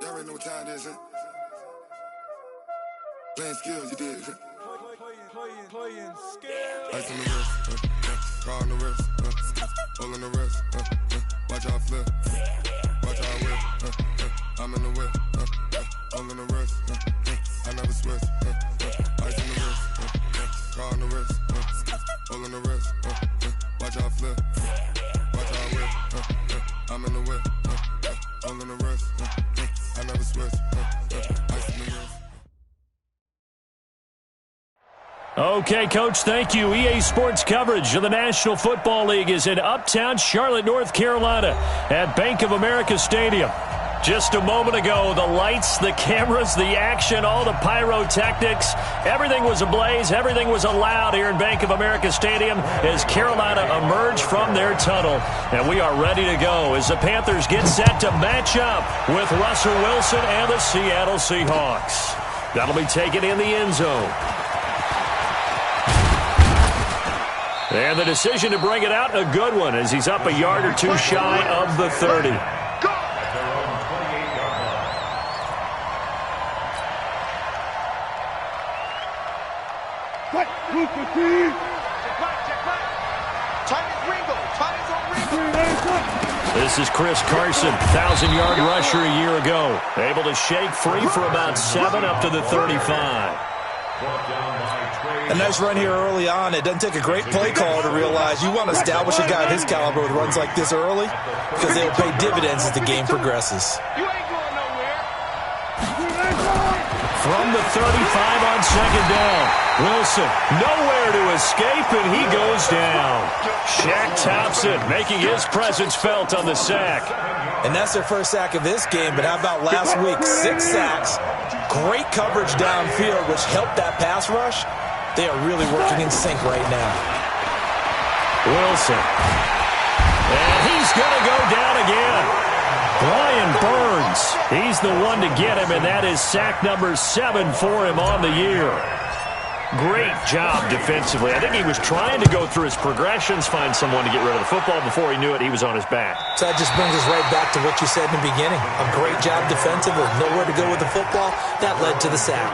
Y'all already know what time it is, huh? Playing skills, you did. Playing skills. Ice on the wrist, car on the wrist, hole in the wrist, watch out flip, watch out whip, I'm in the whip, hole in the wrist, I never switch, ice on the wrist, car on the wrist, hole in the wrist, watch out flip, watch out whip, I'm in the whip, hole in the wrist, I never switch, ice on the wrist. Okay, Coach, thank you. EA Sports coverage of the National Football League is in Uptown Charlotte, North Carolina at Bank of America Stadium. Just a moment ago, the lights, the cameras, the action, all the pyrotechnics, everything was ablaze, everything was allowed here in Bank of America Stadium as Carolina emerged from their tunnel. And we are ready to go as the Panthers get set to match up with Russell Wilson and the Seattle Seahawks. That'll be taken in the end zone. And the decision to bring it out, a good one, as he's up a yard or two shy of the 30. This is Chris Carson, 1,000-yard rusher a year ago. Able to shake free for about 7 up to the 35. A nice run here early on. It doesn't take a great play call to realize you want to establish a guy of his caliber with runs like this early because they'll pay dividends as the game progresses. From the 35 on second down, Wilson nowhere to escape, and he goes down. Shaq Thompson making his presence felt on the sack. And that's their first sack of this game, but how about last week? 6 sacks, great coverage downfield, which helped that pass rush. They are really working in sync right now. Wilson. And he's going to go down again. Brian Burns, he's the one to get him, and that is sack number 7 for him on the year. Great job defensively. I think he was trying to go through his progressions, find someone to get rid of the football. Before he knew it, he was on his back. So that just brings us right back to what you said in the beginning. A great job defensively. Nowhere to go with the football. That led to the sack.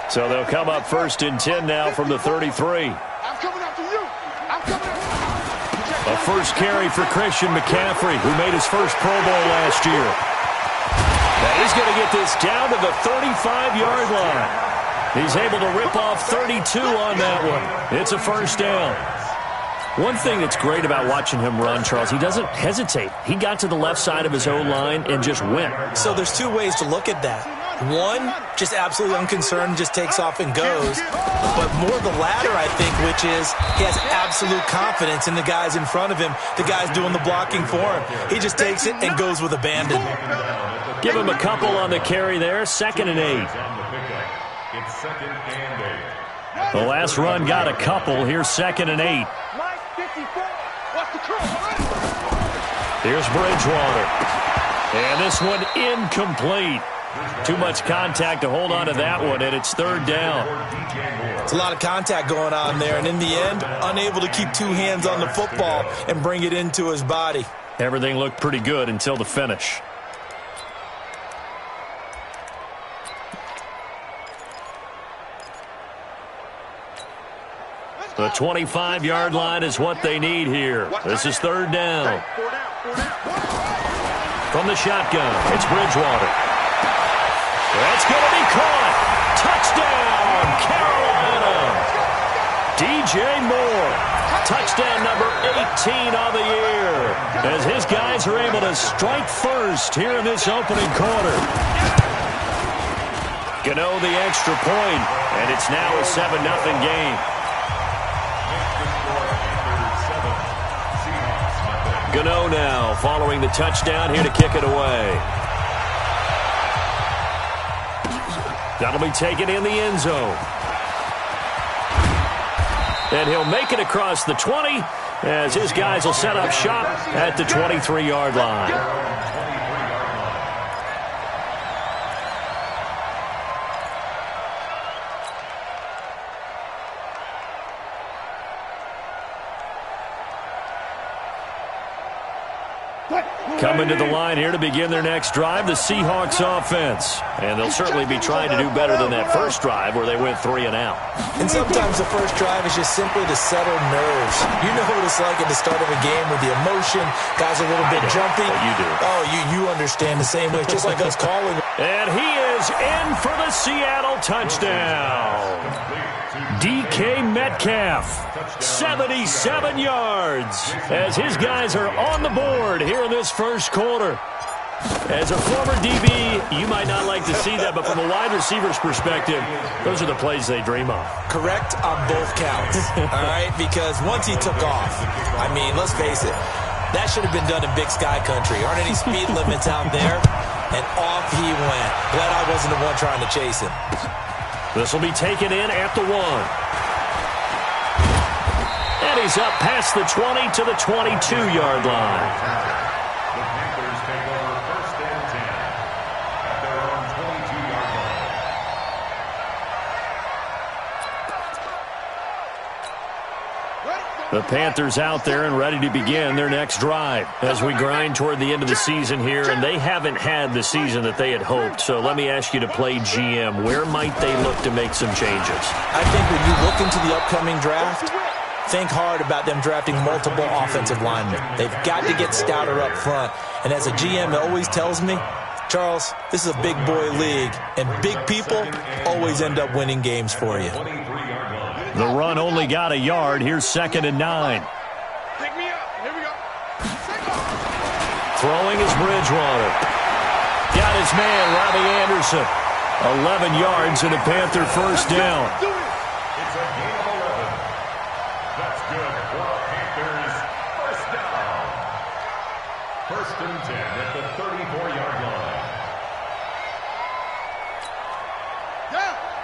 So they'll come up 1st and 10 now from the 33. A first carry for Christian McCaffrey, who made his first Pro Bowl last year. Now he's going to get this down to the 35-yard line. He's able to rip off 32 on that one. It's a first down. One thing that's great about watching him run, Charles, he doesn't hesitate. He got to the left side of his O-line and just went. So there's 2 ways to look at that. One, just absolutely unconcerned, just takes off and goes. But more the latter, I think, which is he has absolute confidence in the guys in front of him, the guys doing the blocking for him. He just takes it and goes with abandon. Give him a couple on the carry there, 2nd and 8. The last run got a couple. Here's 2nd and 8. Here's Bridgewater. And this one incomplete. Too much contact to hold on to that one, and it's 3rd down. It's a lot of contact going on there, and in the end, unable to keep 2 hands on the football and bring it into his body. Everything looked pretty good until the finish. The 25-yard line is what they need here. This is 3rd down. From the shotgun, it's Bridgewater. That's going to be caught. Touchdown, Carolina. DJ Moore. Touchdown number 18 on the year. As his guys are able to strike first here in this opening quarter. Gano the extra point, and it's now a 7-0 game. Gano now following the touchdown here to kick it away. That'll be taken in the end zone. And he'll make it across the 20 as his guys will set up shop at the 23-yard line. Coming to the line here to begin their next drive, the Seahawks offense. And they'll certainly be trying to do better than that first drive where they went 3 and out. And sometimes the first drive is just simply to settle nerves. You know what it's like at the start of a game with the emotion. Guys are a little bit jumpy. You do. Oh, you understand the same way. It's just like us calling. And he is in for the Seattle touchdown. DK Metcalf, 77 yards, as his guys are on the board here in this first quarter. As a former DB, you might not like to see that, but from a wide receiver's perspective, those are the plays they dream of. Correct on both counts, all right? Because once he took off, I mean, let's face it, that should have been done in Big Sky Country. Aren't any speed limits out there? And off he went. Glad I wasn't the one trying to chase him. This will be taken in at the 1. And he's up past the 20 to the 22-yard line. The Panthers take over 1st and 10 at their own 22-yard line. The Panthers out there and ready to begin their next drive as we grind toward the end of the season here, and they haven't had the season that they had hoped. So let me ask you to play GM. Where might they look to make some changes? I think when you look into the upcoming draft, think hard about them drafting multiple offensive linemen. They've got to get stouter up front. And as a GM always tells me, Charles, this is a big boy league, and big people always end up winning games for you. The run only got a yard. Here's 2nd and 9. Pick me up. Here we go. Throwing is Bridgewater. Got his man, Robbie Anderson. 11 yards and a Panther first down. It's a gain of 11. That's good for the Panthers. First down. 1st and 10 at the 34-yard line.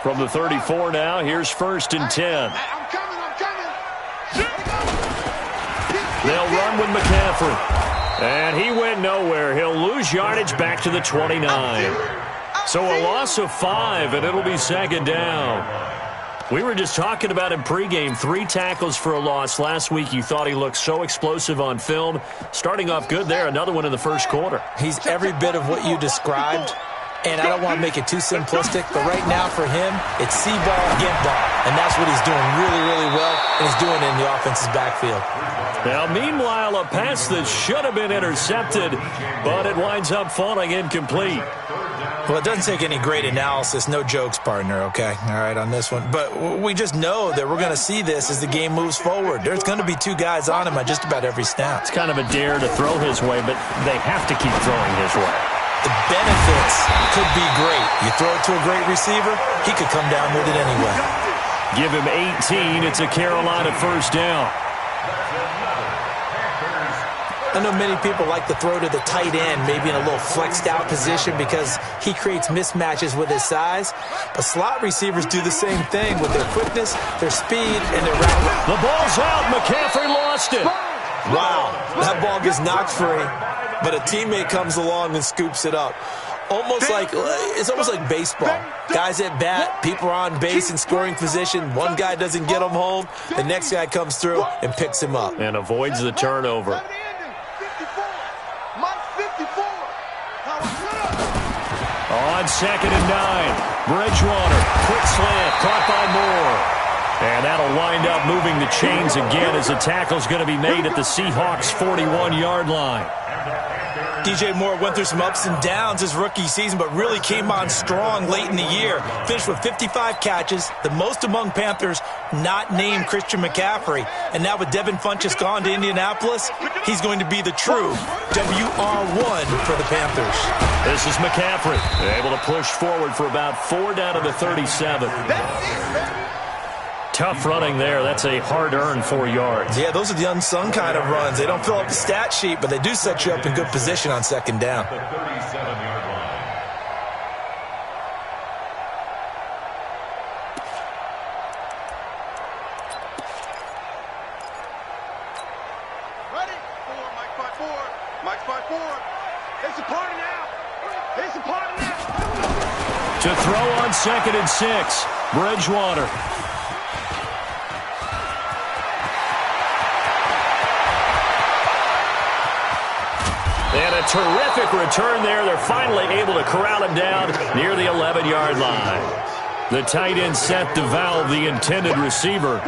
From the 34 now, here's 1st and 10. I'm coming. They'll run with McCaffrey. And he went nowhere. He'll lose yardage back to the 29. So a loss of 5, and it'll be 2nd down. We were just talking about him pregame. 3 tackles for a loss. Last week you thought he looked so explosive on film. Starting off good there. Another one in the first quarter. He's every bit of what you described. And I don't want to make it too simplistic, but right now for him, it's see ball, get ball. And that's what he's doing really, really well, and he's doing it in the offense's backfield. Now, meanwhile, a pass that should have been intercepted, but it winds up falling incomplete. Well, it doesn't take any great analysis. No jokes, partner, okay? All right, on this one. But we just know that we're going to see this as the game moves forward. There's going to be 2 guys on him at just about every snap. It's kind of a dare to throw his way, but they have to keep throwing his way. The benefits could be great. You throw it to a great receiver, he could come down with it anyway. Give him 18. It's a Carolina first down. I know many people like to throw to the tight end, maybe in a little flexed out position because he creates mismatches with his size. But slot receivers do the same thing with their quickness, their speed, and their route. The ball's out. McCaffrey lost it. Wow, that ball gets knocked free, but a teammate comes along and scoops it up. It's almost like baseball. Guys at bat, people are on base in scoring position. One guy doesn't get him home. The next guy comes through and picks him up. And avoids the turnover. On 2nd and 9, Bridgewater, quick slant, caught by Moore. And that'll wind up moving the chains again as the tackle's going to be made at the Seahawks' 41-yard line. DJ Moore went through some ups and downs his rookie season, but really came on strong late in the year. Finished with 55 catches, the most among Panthers not named Christian McCaffrey. And now with Devin Funchess gone to Indianapolis, he's going to be the true WR1 for the Panthers. This is McCaffrey, able to push forward for about 4 down to the 37. Tough running there. That's a hard-earned 4 yards. Yeah, those are the unsung kind of runs. They don't fill up the stat sheet, but they do set you up in good position on 2nd down. The 37-yard line. Ready? 4, Mike 5-4. Mike 5-4. It's a party now. It's a party now. To throw on 2nd and 6, Bridgewater. And a terrific return there. They're finally able to corral him down near the 11-yard line. The tight end set to valve the intended receiver.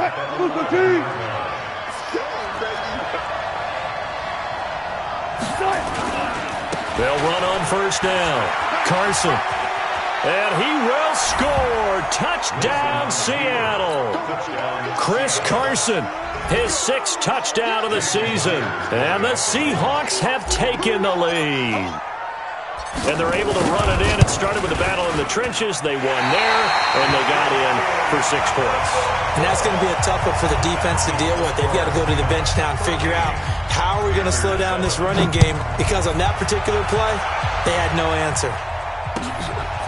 They'll run on first down. Carson. And he will score. Touchdown, Seattle. Chris Carson, his 6th touchdown of the season. And the Seahawks have taken the lead. And they're able to run it in. It started with a battle in the trenches. They won there, and they got in for 6 points. And that's going to be a tough one for the defense to deal with. They've got to go to the bench now and figure out how are we going to slow down this running game, because on that particular play, they had no answer.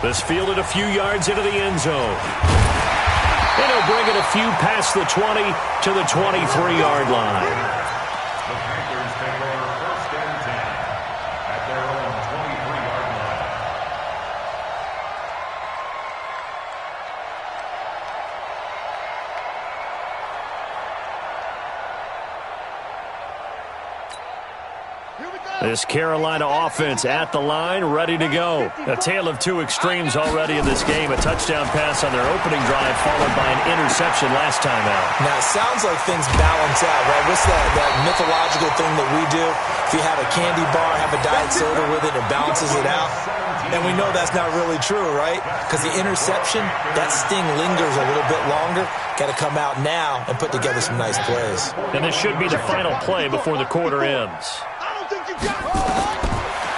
This fielded a few yards into the end zone. And he'll bring it a few past the 20 to the 23-yard line. The Panthers take over first and 10 at their own 23-yard line. This Carolina offense at the line, ready to go. A tale of 2 extremes already in this game. A touchdown pass on their opening drive, followed by an interception last time out. Now, it sounds like things balance out, right? What's that mythological thing that we do? If you have a candy bar, have a diet soda with it, it balances it out. And we know that's not really true, right? Because the interception, that sting lingers a little bit longer. Got to come out now and put together some nice plays. And this should be the final play before the quarter ends.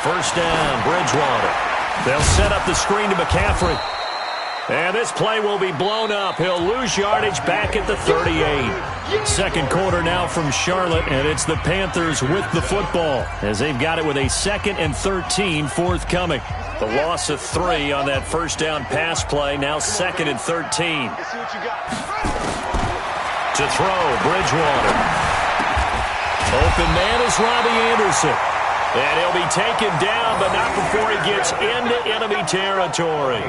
First down, Bridgewater. They'll set up the screen to McCaffrey. And this play will be blown up. He'll lose yardage back at the 38. Second quarter now from Charlotte, and it's the Panthers with the football as they've got it with a 2nd and 13 forthcoming. The loss of 3 on that first down pass play, now 2nd and 13. To throw, Bridgewater. Open man is Robbie Anderson. And he'll be taken down, but not before he gets into enemy territory.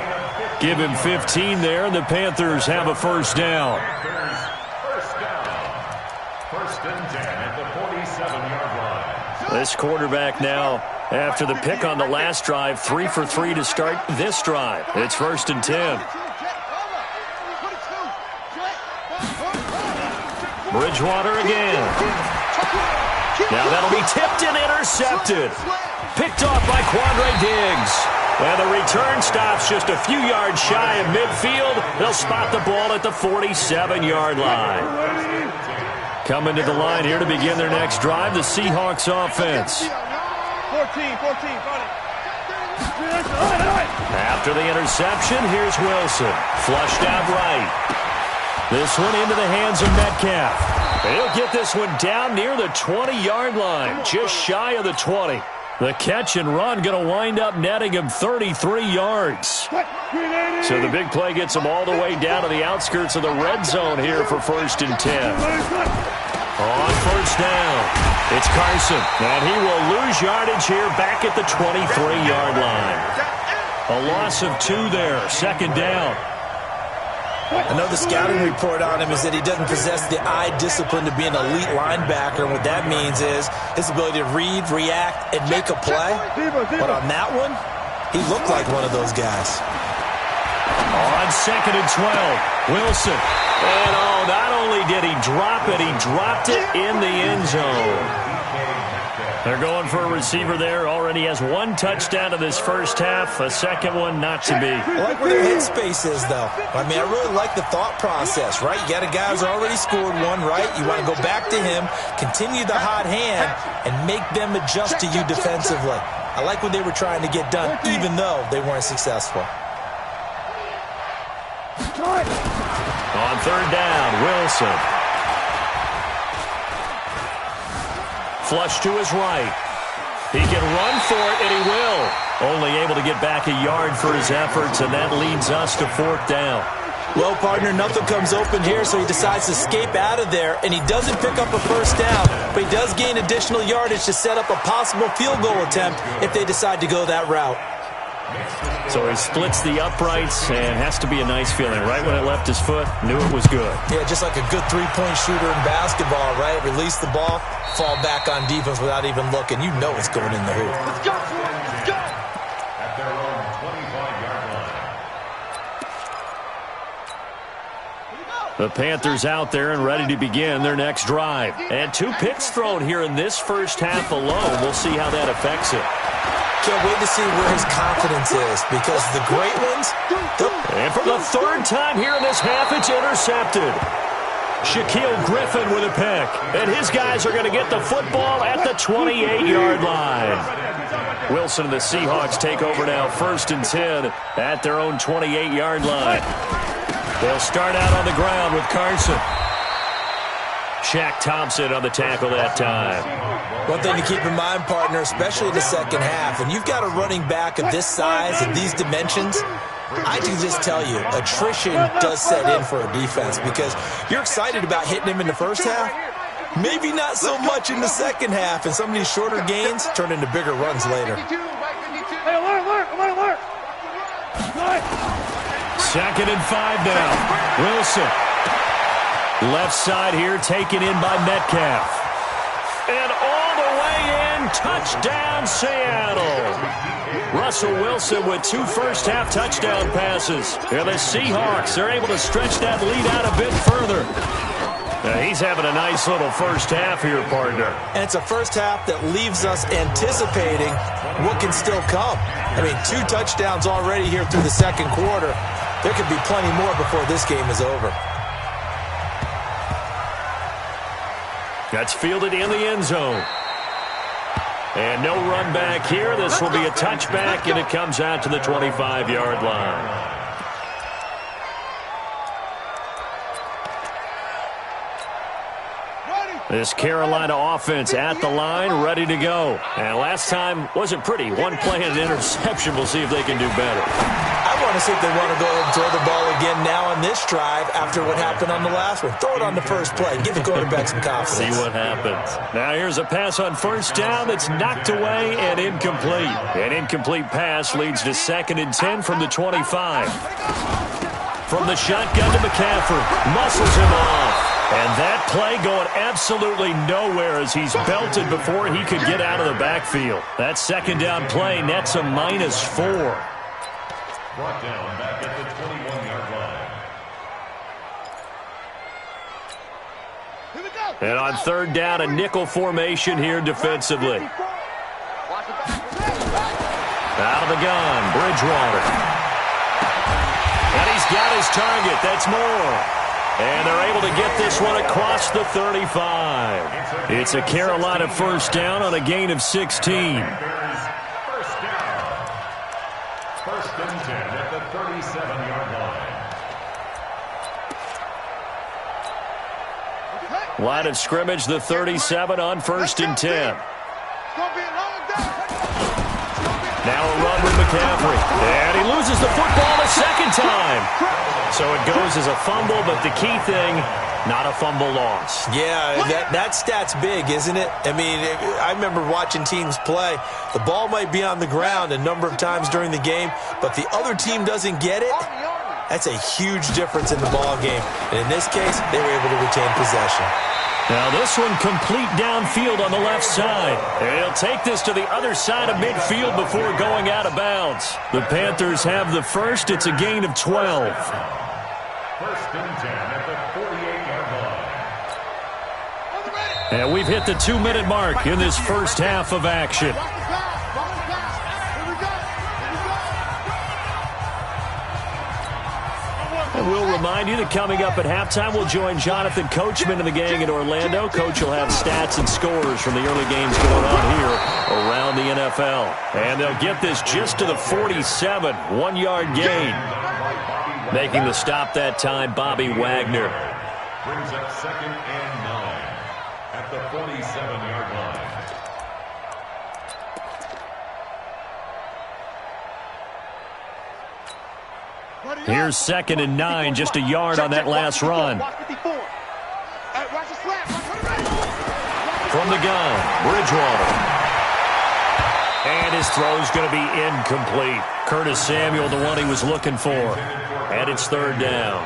Give him 15 there, and the Panthers have a first down. First and 10 at the 47-yard line. This quarterback now, after the pick on the last drive, 3 for 3 to start this drive. It's first and 10. Bridgewater again. Now that'll be tipped and intercepted. Picked off by Quandre Diggs. And the return stops just a few yards shy of midfield. They'll spot the ball at the 47-yard line. Coming to the line here to begin their next drive, the Seahawks offense. 14, After the interception, here's Wilson. Flushed out right. This one into the hands of Metcalf. He'll get this one down near the 20-yard line, just shy of the 20. The catch and run going to wind up netting him 33 yards. So the big play gets him all the way down to the outskirts of the red zone here for first and 10. On first down, it's Carson, and he will lose yardage here back at the 23-yard line. A loss of 2 there, second down. I know the scouting report on him is that he doesn't possess the eye discipline to be an elite linebacker. And what that means is his ability to read, react, and make a play. But on that one, he looked like one of those guys. On 2nd and 12, Wilson. And not only did he drop it, he dropped it in the end zone. They're going for a receiver there. Already has 1 touchdown in this first half. A second one not to be. I like where their headspace is, though. I mean, I really like the thought process, right? You got a guy who's already scored 1, right? You want to go back to him, continue the hot hand, and make them adjust to you defensively. I like what they were trying to get done, even though they weren't successful. On third down, Wilson. Flush to his right. He can run for it, and he will. Only able to get back a yard for his efforts, and that leads us to 4th down. Well, partner, nothing comes open here, so he decides to escape out of there, and he doesn't pick up a first down, but he does gain additional yardage to set up a possible field goal attempt if they decide to go that route. So he splits the uprights and has to be a nice feeling. Right when it left his foot, knew it was good. Yeah, just like a good three-point shooter in basketball, right? Release the ball, fall back on defense without even looking. You know it's going in the hoop. Let's go, let's go. At their own 25-yard line. The Panthers out there and ready to begin their next drive. And 2 picks thrown here in this first half alone. We'll see how that affects it. Can't wait to see where his confidence is, because the great ones... And for the 3rd time here in this half, it's intercepted. Shaquille Griffin with a pick. And his guys are going to get the football at the 28-yard line. Wilson and the Seahawks take over now, 1st and 10 at their own 28-yard line. They'll start out on the ground with Carson. Shaq Thompson on the tackle that time. One thing to keep in mind, partner, especially in the second half, when you've got a running back of this size and these dimensions, I can just tell you, attrition does set in for a defense, because you're excited about hitting him in the first half, maybe not so much in the second half, and some of these shorter gains turn into bigger runs later. Hey, alert. 2nd and 5 now. Wilson. Left side here, taken in by Metcalf. And all the way in, touchdown Seattle. Russell Wilson with 2 first-half touchdown passes. And the Seahawks are able to stretch that lead out a bit further. He's having a nice little first half here, partner. And it's a first half that leaves us anticipating what can still come. I mean, 2 touchdowns already here through the second quarter. There could be plenty more before this game is over. That's fielded in the end zone. And no run back here. This will be a touchback, and it comes out to the 25-yard line. This Carolina offense at the line, ready to go. And last time wasn't pretty. 1 play and an interception. We'll see if they can do better. I want to see if they want to go ahead and throw the ball again now on this drive after what happened on the last one. Throw it on the first play. Give the quarterback some confidence. See what happens. Now here's a pass on first down that's knocked away and incomplete. An incomplete pass leads to 2nd and 10 from the 25. From the shotgun to McCaffrey. Muscles him off. And that play going absolutely nowhere as he's belted before he could get out of the backfield. That 2nd down play nets a -4. Brought down back at the 21-yard line. And on 3rd down, a nickel formation here defensively. Out of the gun, Bridgewater. And he's got his target. That's Moore. And they're able to get this one across the 35. It's a Carolina first down on a gain of 16. First down. 1st and 10 at the 37-yard line. Line of scrimmage, the 37 on 1st and 10. Now a run with McCaffrey. And he loses the football a 2nd time. So it goes as a fumble, but the key thing, not a fumble loss. Yeah, that stat's big, isn't it? I mean, I remember watching teams play. The ball might be on the ground a number of times during the game, but the other team doesn't get it. That's a huge difference in the ball game. And in this case, they were able to retain possession. Now this one complete downfield on the left side. And he'll take this to the other side of midfield before going out of bounds. The Panthers have the first. It's a gain of 12. 1st and 10 at the 48-yard line. And we've hit the 2-minute mark in this first half of action. And we'll remind you that coming up at halftime, we'll join Jonathan Coachman and the gang in Orlando. Coach will have stats and scores from the early games going on here around the NFL. And they'll get this just to the 47, 1-yard gain. Making the stop that time, Bobby Wagner. Brings up 2nd and 9 at the 47-yard line. Here's 2nd and 9, just a yard on that last run. From the gun, Bridgewater. And his throw's going to be incomplete. Curtis Samuel, the one he was looking for. And it's third down.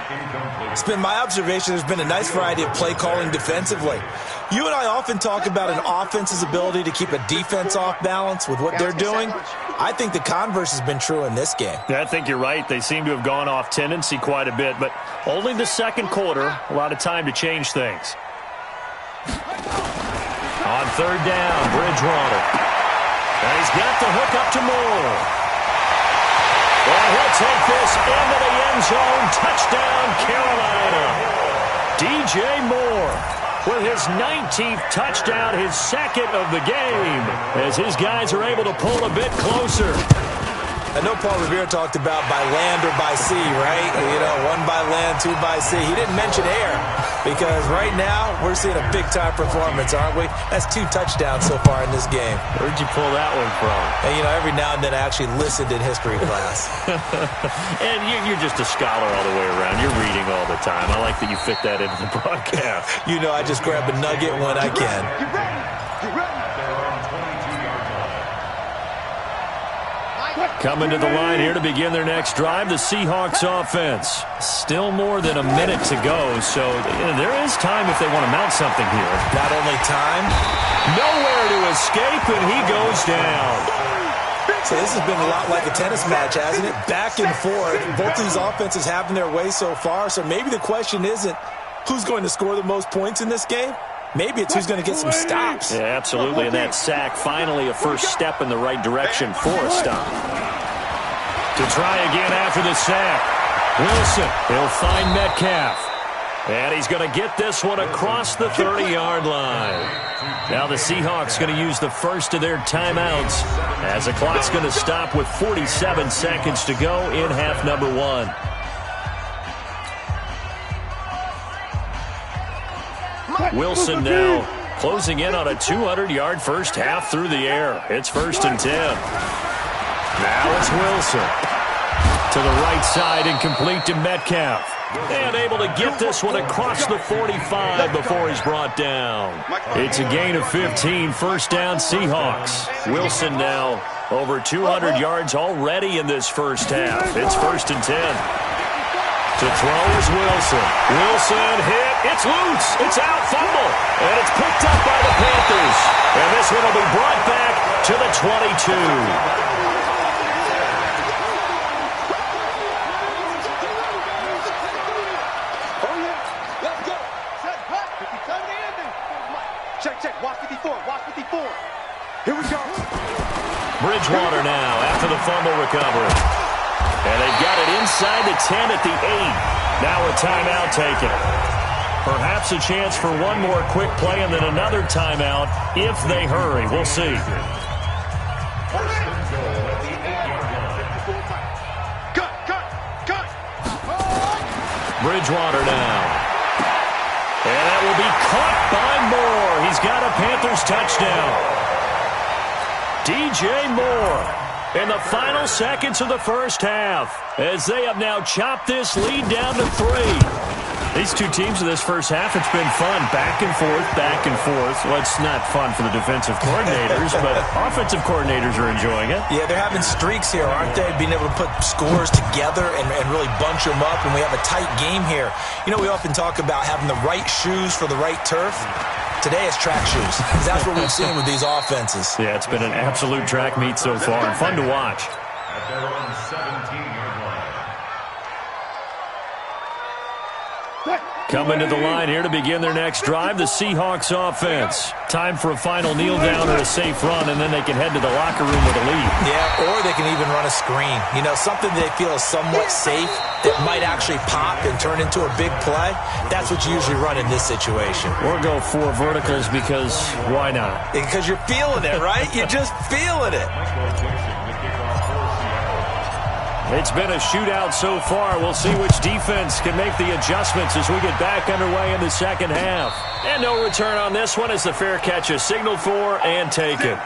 It's been my observation there's been a nice variety of play calling defensively. You and I often talk about an offense's ability to keep a defense off balance with what they're doing. I think the converse has been true in this game. Yeah, I think you're right. They seem to have gone off tendency quite a bit, but only the second quarter, a lot of time to change things. On third down, Bridgewater. And he's got the hook up to Moore. Well, he'll take this into the end zone. Touchdown, Carolina. DJ Moore with his 19th touchdown, his second of the game, as his guys are able to pull a bit closer. I know Paul Revere talked about by land or by sea, right? You know, one by land, two by sea. He didn't mention air because right now we're seeing a big-time performance, aren't we? That's 2 touchdowns so far in this game. Where'd you pull that one from? And, you know, every now and then I actually listened in history class. And you're just a scholar all the way around. You're reading all the time. I like that you fit that into the broadcast. You know, I just grab a nugget when I can. Get ready. Get ready. Coming to the line here to begin their next drive, the Seahawks offense. Still more than a minute to go, so there is time if they want to mount something here. Not only time, nowhere to escape, and he goes down. So this has been a lot like a tennis match, hasn't it? Back and forth. Both these offenses having their way so far, so maybe the question isn't who's going to score the most points in this game. Maybe it's who's going to get some stops. Yeah, absolutely, and that sack finally a first step in the right direction for a stop. To try again after the sack. Wilson, he'll find Metcalf. And he's going to get this one across the 30-yard line. Now the Seahawks going to use the first of their timeouts as the clock's going to stop with 47 seconds to go in half number 1. Wilson now closing in on a 200-yard first half through the air. It's 1st and 10. Now it's Wilson. To the right side and complete to Metcalf. And able to get this one across the 45 before he's brought down. It's a gain of 15, first down Seahawks. Wilson now over 200 yards already in this first half. It's 1st and 10. To throw is Wilson. Wilson hit. It's loose. It's out. Fumble. And it's picked up by the Panthers. And this one will be brought back to the 22. Check. Watch 54. Watch 54. Here we go. Bridgewater now after the fumble recovery. And they've got it inside the 10 at the 8. Now a timeout taken. Perhaps a chance for one more quick play and then another timeout if they hurry. We'll see. Cut. Bridgewater now. And that will be caught by Moore. He's got a Panthers touchdown. DJ Moore. In the final seconds of the first half, as they have now chopped this lead down to 3. These two teams in this first half, it's been fun. Back and forth, back and forth. Well, it's not fun for the defensive coordinators, but offensive coordinators are enjoying it. Yeah, they're having streaks here, aren't they? Being able to put scores together and really bunch them up, and we have a tight game here. You know, we often talk about having the right shoes for the right turf. Today it's track shoes. That's what we've seen with these offenses. Yeah, it's been an absolute track meet so far and fun to watch. At their own 17-yard line. Coming to the line here to begin their next drive, the Seahawks offense. Time for a final kneel down or a safe run, and then they can head to the locker room with a lead. Yeah, or they can even run a screen. You know, something they feel is somewhat safe that might actually pop and turn into a big play. That's what you usually run in this situation. Or go 4 verticals because why not? Because you're feeling it, right? You're just feeling it. It's been a shootout so far. We'll see which defense can make the adjustments as we get back underway in the second half. And no return on this one as the fair catch is signaled for and taken.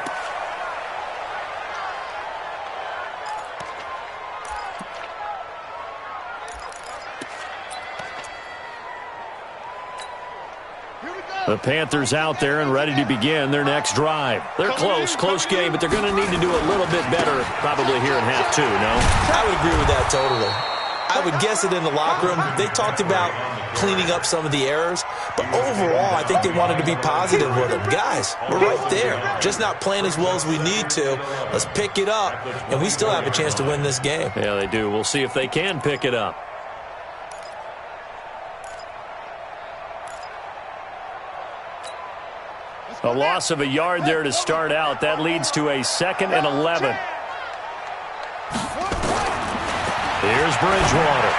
The Panthers out there and ready to begin their next drive. They're close game, but they're going to need to do a little bit better probably here in half two, no? I would agree with that totally. I would guess it in the locker room. They talked about cleaning up some of the errors, but overall, I think they wanted to be positive with them. Guys, we're right there. Just not playing as well as we need to. Let's pick it up, and we still have a chance to win this game. Yeah, they do. We'll see if they can pick it up. A loss of a yard there to start out. That leads to a 2nd and 11. Here's Bridgewater.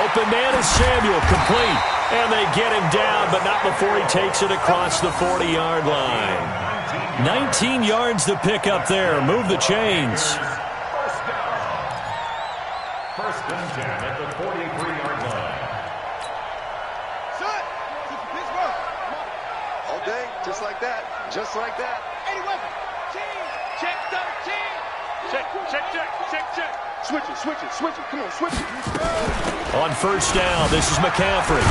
Open man is Samuel, complete. And they get him down, but not before he takes it across the 40-yard line. 19 yards to pick up there. Move the chains. First and 10 at the 43-yard line. All day, just like that. Just like that. 81. Check 13. Check. Switch it. Come on, switch it. On first down, this is McCaffrey.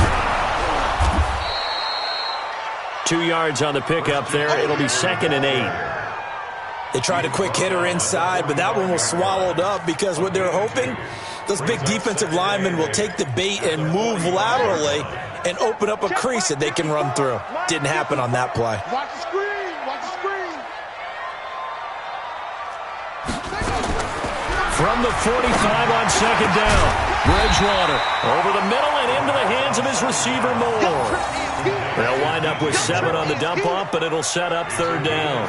2 yards on the pickup there. It'll be 2nd and 8. They tried a quick hitter inside, but that one was swallowed up because what they're hoping, those big defensive linemen will take the bait and move laterally and open up a crease that they can run through. Didn't happen on that play. Watch the screen. From the 45 on 2nd down. Bridgewater over the middle and into the hands of his receiver Moore. They'll wind up with 7 on the dump off, but it'll set up 3rd down.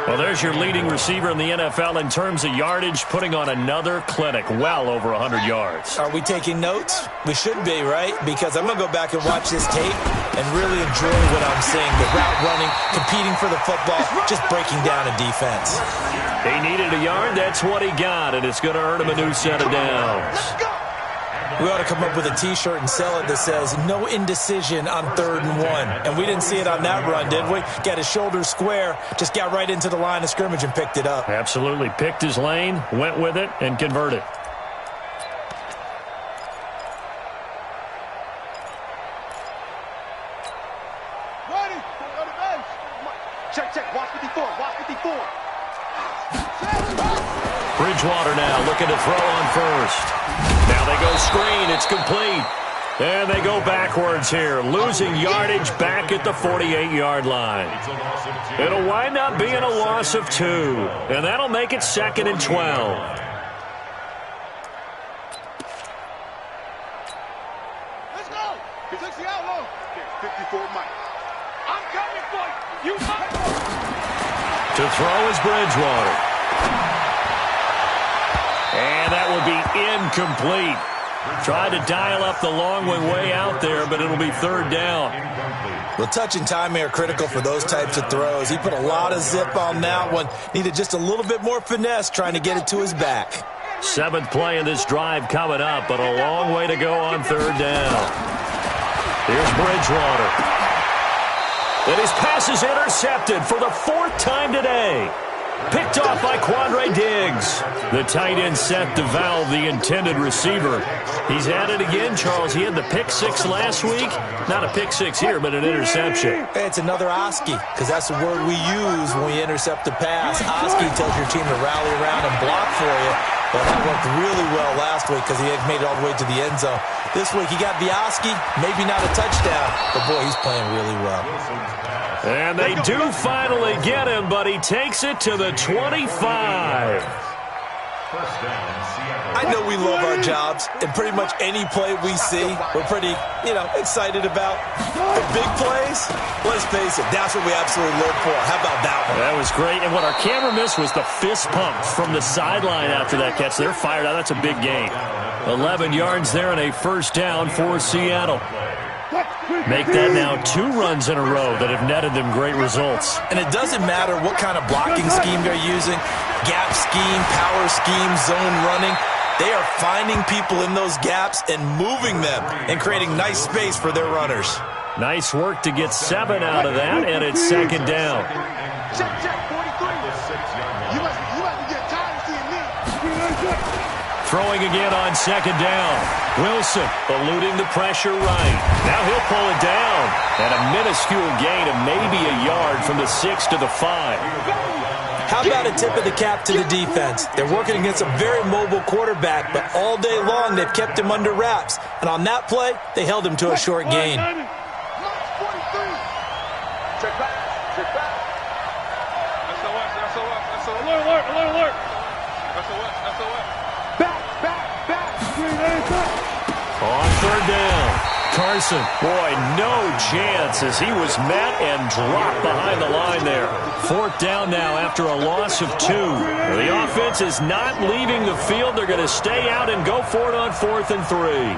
Well, there's your leading receiver in the NFL in terms of yardage, putting on another clinic, well over 100 yards. Are we taking notes? We should be, right? Because I'm going to go back and watch this tape and really enjoy what I'm seeing. The route running, competing for the football, just breaking down a defense. He needed a yard. That's what he got, and it's going to earn him a new set of downs. We ought to come up with a T-shirt and sell it that says, no indecision on 3rd and 1. And we didn't see it on that run, did we? Got his shoulders square, just got right into the line of scrimmage and picked it up. Absolutely. Picked his lane, went with it, and converted. Check. Watch 54. Bridgewater now looking to throw on first. Now they go screen. It's complete. And they go backwards here, losing yardage back at the 48-yard line. It'll wind up being a loss of 2, and that'll make it 2nd and 12. Let's go. 60 out low. 54 Mike. I'm coming for you. To throw is Bridgewater. And that will be incomplete. Tried to dial up the long way out there, but it'll be 3rd down. Well, touch and timing are critical for those types of throws. He put a lot of zip on that one. Needed just a little bit more finesse trying to get it to his back. 7th play in this drive coming up, but a long way to go on 3rd down. Here's Bridgewater. And his pass is intercepted for the 4th time today. Picked off by Quandre Diggs. The tight end set to valve the intended receiver. He's at it again, Charles. He had the pick 6 last week. Not a pick 6 here, but an interception. Hey, it's another Oski, because that's the word we use when we intercept the pass. Oski tells your team to rally around and block for you. But that worked really well last week because he had made it all the way to the end zone. This week he got the Oski, maybe not a touchdown, but boy, he's playing really well. And they do finally get him, but he takes it to the 25. I know we love our jobs, and pretty much any play we see, we're pretty, excited about. The big plays, let's face it, that's what we absolutely live for. How about that one? That was great, and what our camera missed was the fist pump from the sideline after that catch. They're fired out. That's a big gain. 11 yards there and a 1st down for Seattle. Make that now 2 runs in a row that have netted them great results. And it doesn't matter what kind of blocking scheme they're using, gap scheme, power scheme, zone running. They are finding people in those gaps and moving them and creating nice space for their runners. Nice work to get 7 out of that, and it's 2nd down. Check, 43. You must be getting tired of seeing me. Throwing again on 2nd down. Wilson eluding the pressure right. Now he'll pull it down. And a minuscule gain of maybe a yard from the 6 to the 5. How about a tip of the cap to the defense? They're working against a very mobile quarterback, but all day long they've kept him under wraps. And on that play, they held him to a short gain. Check back. Check back. SOS. Alert. SOS. Back. On third down, Carson. Boy, no chance as he was met and dropped behind the line there. Fourth down now after a loss of 2. The offense is not leaving the field. They're going to stay out and go for it on 4th and 3.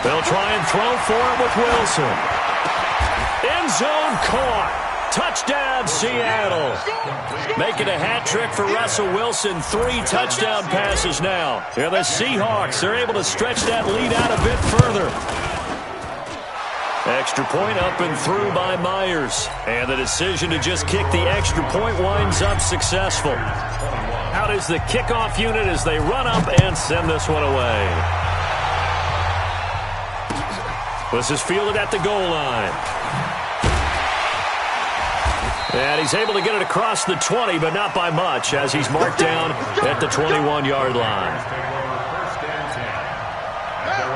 They'll try and throw for it with Wilson. End zone caught. Touchdown, Seattle. Making a hat trick for Russell Wilson. 3 touchdown passes now. And the Seahawks are able to stretch that lead out a bit further. Extra point up and through by Myers. And the decision to just kick the extra point winds up successful. Out is the kickoff unit as they run up and send this one away. This is fielded at the goal line. And he's able to get it across the 20, but not by much, as he's marked down at the 21-yard line.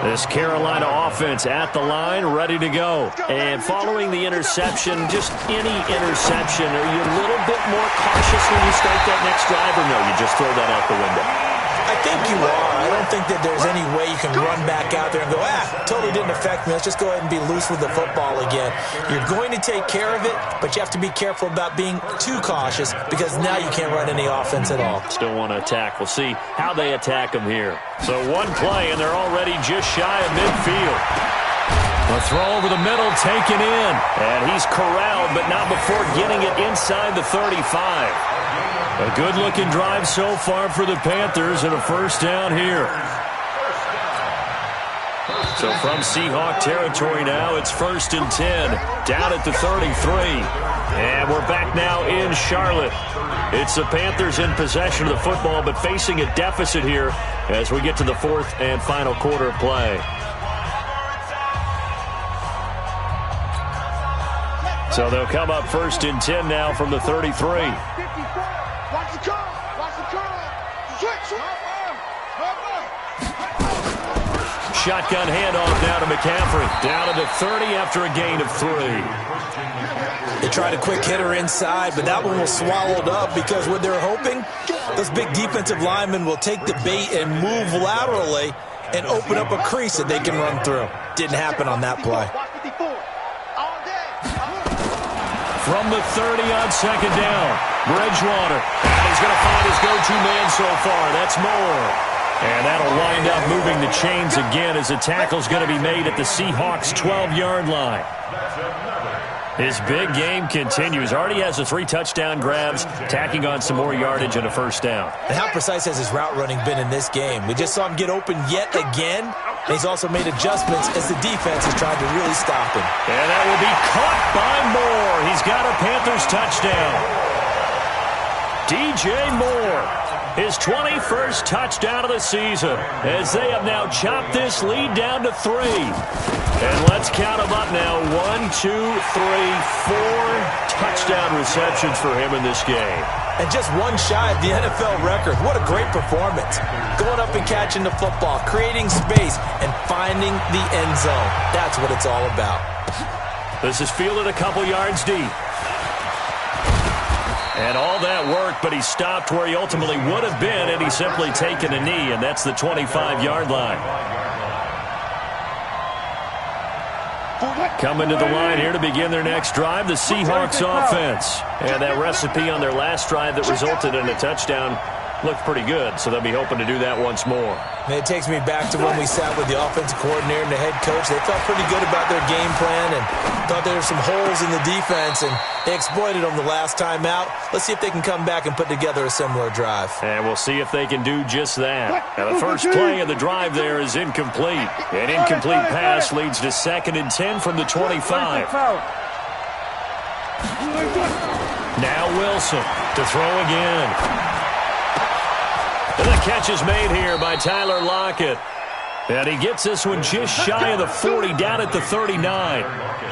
This Carolina offense at the line, ready to go. And following the interception, just any interception, are you a little bit more cautious when you start that next drive, or no, you just throw that out the window? I think you are. I don't think that there's any way you can run back out there and go, totally didn't affect me. Let's just go ahead and be loose with the football again. You're going to take care of it, but you have to be careful about being too cautious because now you can't run any offense at all. Still want to attack. We'll see how they attack them here. So one play, and they're already just shy of midfield. A throw over the middle, taken in. And he's corralled, but not before getting it inside the 35. A good-looking drive so far for the Panthers and a first down here. So from Seahawk territory now, it's 1st and 10, down at the 33. And we're back now in Charlotte. It's the Panthers in possession of the football, but facing a deficit here as we get to the 4th and final quarter of play. So they'll come up 1st and 10 now from the 33. Shotgun handoff now to McCaffrey. Down to the 30 after a gain of 3. They tried a quick hitter inside, but that one was swallowed up because what they're hoping, those big defensive linemen will take the bait and move laterally and open up a crease that they can run through. Didn't happen on that play. From the 30 on 2nd down, Bridgewater. And he's going to find his go-to man so far. That's Moore. And that'll wind up moving the chains again as the tackle's going to be made at the Seahawks' 12-yard line. His big game continues. Already has the 3 touchdown grabs, tacking on some more yardage and a first down. And how precise has his route running been in this game? We just saw him get open yet again. And he's also made adjustments as the defense has tried to really stop him. And that will be caught by Moore. He's got a Panthers touchdown. DJ Moore, his 21st touchdown of the season, as they have now chopped this lead down to 3. And let's count them up now. 1, 2, 3, 4 touchdown receptions for him in this game. And just one shy of the NFL record. What a great performance. Going up and catching the football, creating space, and finding the end zone. That's what it's all about. This is fielded a couple yards deep. And all that work, but he stopped where he ultimately would have been, and he's simply taken a knee, and that's the 25-yard line. Coming to the line here to begin their next drive, the Seahawks offense. And that recipe on their last drive that resulted in a touchdown looked pretty good, so they'll be hoping to do that once more. And it takes me back to when we sat with the offensive coordinator and the head coach. They felt pretty good about their game plan and thought there were some holes in the defense, and they exploited them the last time out. Let's see if they can come back and put together a similar drive. And we'll see if they can do just that. Now, the first play of the drive there is incomplete. An incomplete pass leads to 2nd and 10 from the 25. Now Wilson. To throw again. And the catch is made here by Tyler Lockett. And he gets this one just shy of the 40, down at the 39.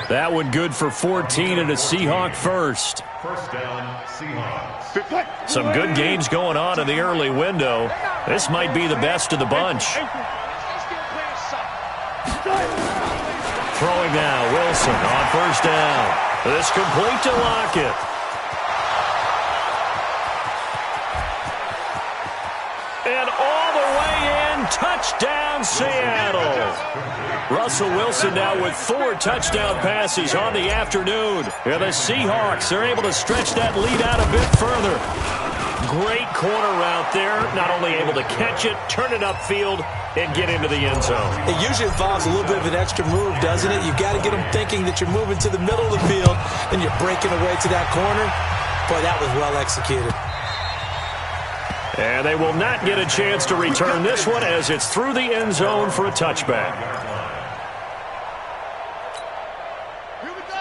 That one good for 14 and a Seahawk first. First down, Seahawks. Some good games going on in the early window. This might be the best of the bunch. Throwing now, Wilson on first down. This complete to Lockett. And all the way in, touchdown Seattle. Russell Wilson now with 4 touchdown passes on the afternoon. And the Seahawks are able to stretch that lead out a bit further. Great corner route there. Not only able to catch it, turn it upfield, and get into the end zone. It usually involves a little bit of an extra move, doesn't it? You've got to get them thinking that you're moving to the middle of the field, and you're breaking away to that corner. Boy, that was well executed. And they will not get a chance to return this one as it's through the end zone for a touchback.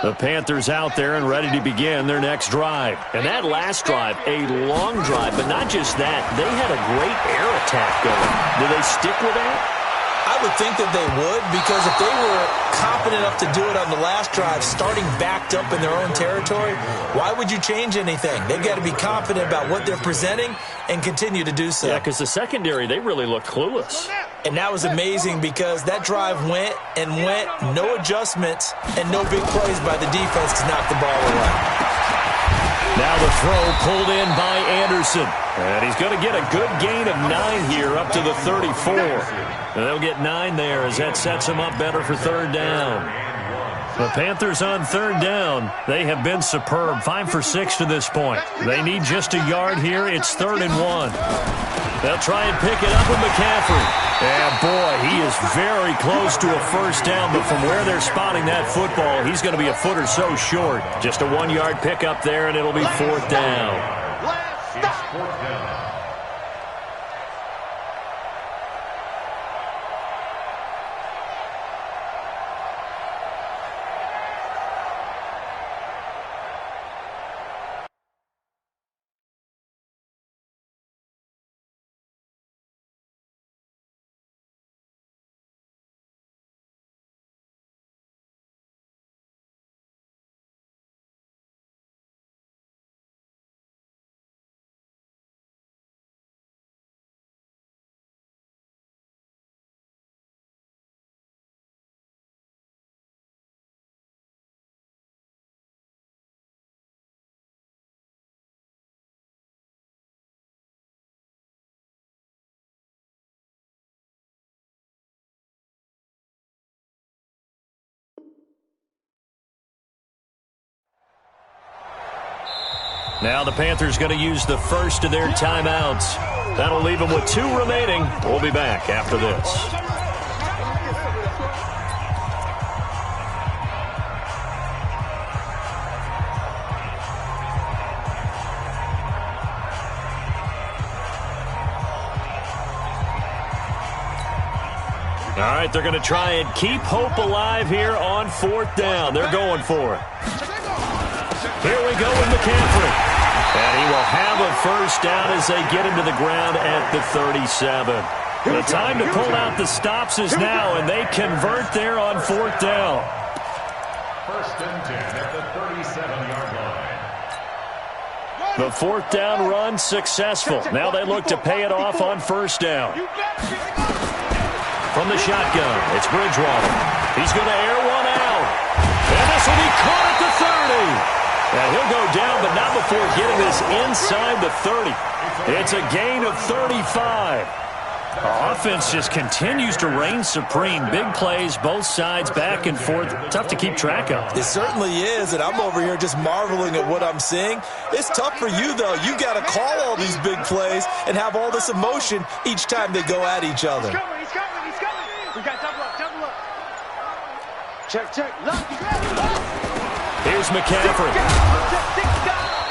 The Panthers out there and ready to begin their next drive. And that last drive, a long drive, but not just that. They had a great air attack going. Do they stick with that? I would think that they would, because if they were confident enough to do it on the last drive, starting backed up in their own territory, why would you change anything? They've got to be confident about what they're presenting and continue to do so. Yeah, because the secondary, they really looked clueless. And that was amazing because that drive went and went, no adjustments, and no big plays by the defense to knock the ball away. Now the throw pulled in by Anderson. And he's going to get a good gain of 9 here up to the 34. And they'll get 9 there as that sets them up better for third down. The Panthers on third down, they have been superb. 5 for 6 to this point. They need just a yard here. It's 3rd and 1. They'll try and pick it up with McCaffrey. And, boy, he is very close to a first down, but from where they're spotting that football, he's going to be a foot or so short. Just a 1-yard pickup there, and it'll be 4th down. Now the Panthers going to use the first of their timeouts. That'll leave them with 2 remaining. We'll be back after this. All right, they're going to try and keep hope alive here on 4th down. They're going for it. Here we go with McCaffrey. And he will have a first down as they get him to the ground at the 37. The time to pull out the stops is now, and they convert there on 4th down. 1st and 10 at the 37-yard line. The 4th down run successful. Now they look to pay it off on 1st down. From the shotgun, it's Bridgewater. He's going to air one out. And this will be caught at the 30. And he'll go down, but not before getting this inside the 30. It's a gain of 35. Our offense just continues to reign supreme. Big plays, both sides, back and forth. Tough to keep track of. It certainly is, and I'm over here just marveling at what I'm seeing. It's tough for you, though. You got to call all these big plays and have all this emotion each time they go at each other. He's coming. We got double up. Check. Here's McCaffrey.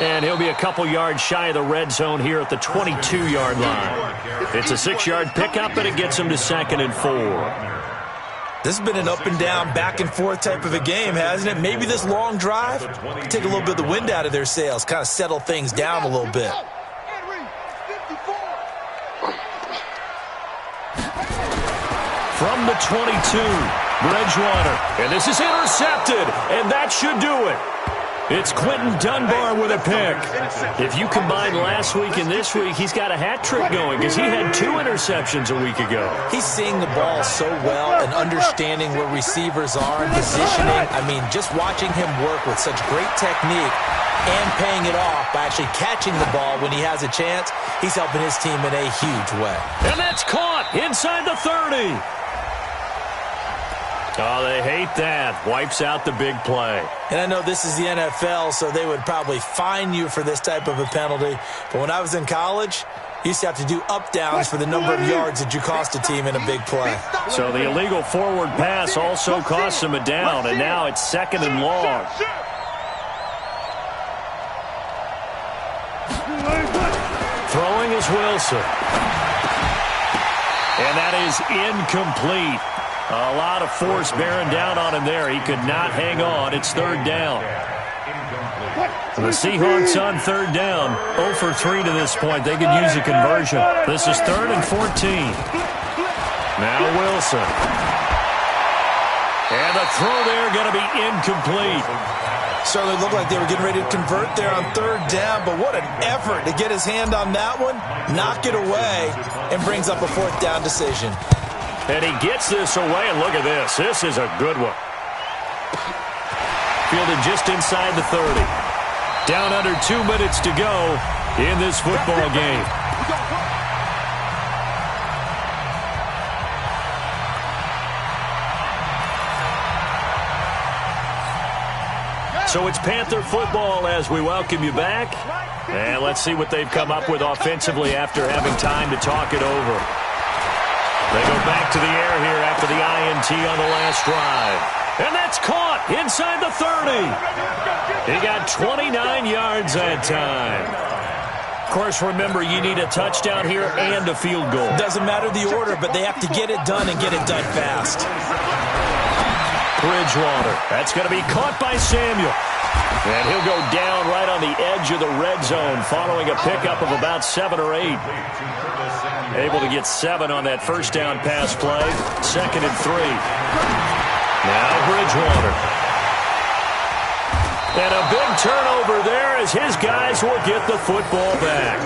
And he'll be a couple yards shy of the red zone here at the 22-yard line. It's a 6-yard pickup, and it gets him to 2nd and 4. This has been an up and down, back and forth type of a game, hasn't it? Maybe this long drive take a little bit of the wind out of their sails, kind of settle things down a little bit. From the 22, Bridgewater. And this is intercepted, and that should do it. It's Quentin Dunbar with a pick. If you combine last week and this week, he's got a hat trick going because he had 2 interceptions a week ago. He's seeing the ball so well and understanding where receivers are and positioning. I mean, just watching him work with such great technique and paying it off by actually catching the ball when he has a chance, he's helping his team in a huge way. And that's caught inside the 30. Oh, they hate that. Wipes out the big play. And I know this is the NFL, so they would probably fine you for this type of a penalty. But when I was in college, you used to have to do up-downs for the number of yards that you cost a team in a big play. So the illegal forward pass also costs him a down, and now it's 2nd and long. Throwing is Wilson. And that is incomplete. A lot of force bearing down on him there. He could not hang on. It's 3rd down. The Seahawks on 3rd down. 0 for 3 to this point. They could use a conversion. This is 3rd and 14. Now Wilson. And the throw there going to be incomplete. Certainly looked like they were getting ready to convert there on 3rd down, but what an effort to get his hand on that one, knock it away, and brings up a 4th down decision. And he gets this away, and look at this. This is a good one. Fielded just inside the 30. Down under 2 minutes to go in this football game. So it's Panther football as we welcome you back. And let's see what they've come up with offensively after having time to talk it over. They go back to the air here after the INT on the last drive. And that's caught inside the 30. He got 29 yards that time. Of course, remember, you need a touchdown here and a field goal. Doesn't matter the order, but they have to get it done and get it done fast. Bridgewater. That's going to be caught by Samuel. And he'll go down right on the edge of the red zone following a pickup of about 7 or 8. Able to get 7 on that first down pass play. 2nd and 3. Now Bridgewater. And a big turnover there as his guys will get the football back.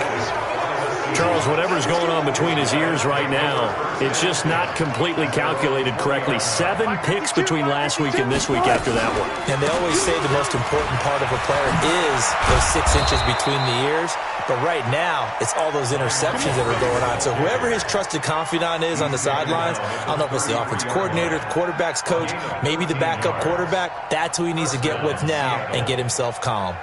Charles, whatever's going on between his ears right now, it's just not completely calculated correctly. 7 picks between last week and this week after that one. And they always say the most important part of a player is those 6 inches between the ears. But right now, it's all those interceptions that are going on. So whoever his trusted confidant is on the sidelines, I don't know if it's the offense coordinator, the quarterback's coach, maybe the backup quarterback, that's who he needs to get with now and get himself calm.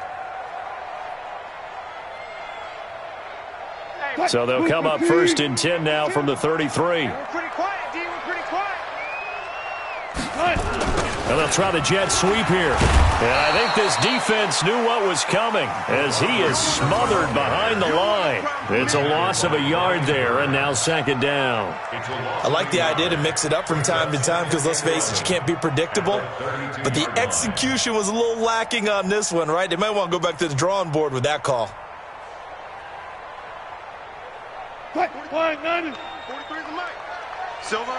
So they'll come up 1st and 10 now from the 33. We're pretty quiet, D. We're pretty quiet. And they'll try the jet sweep here. And I think this defense knew what was coming as he is smothered behind the line. It's a loss of a yard there, and now 2nd down. I like the idea to mix it up from time to time because, let's face it, you can't be predictable. But the execution was a little lacking on this one, right? They might want to go back to the drawing board with that call. 43 is the mic. Silver.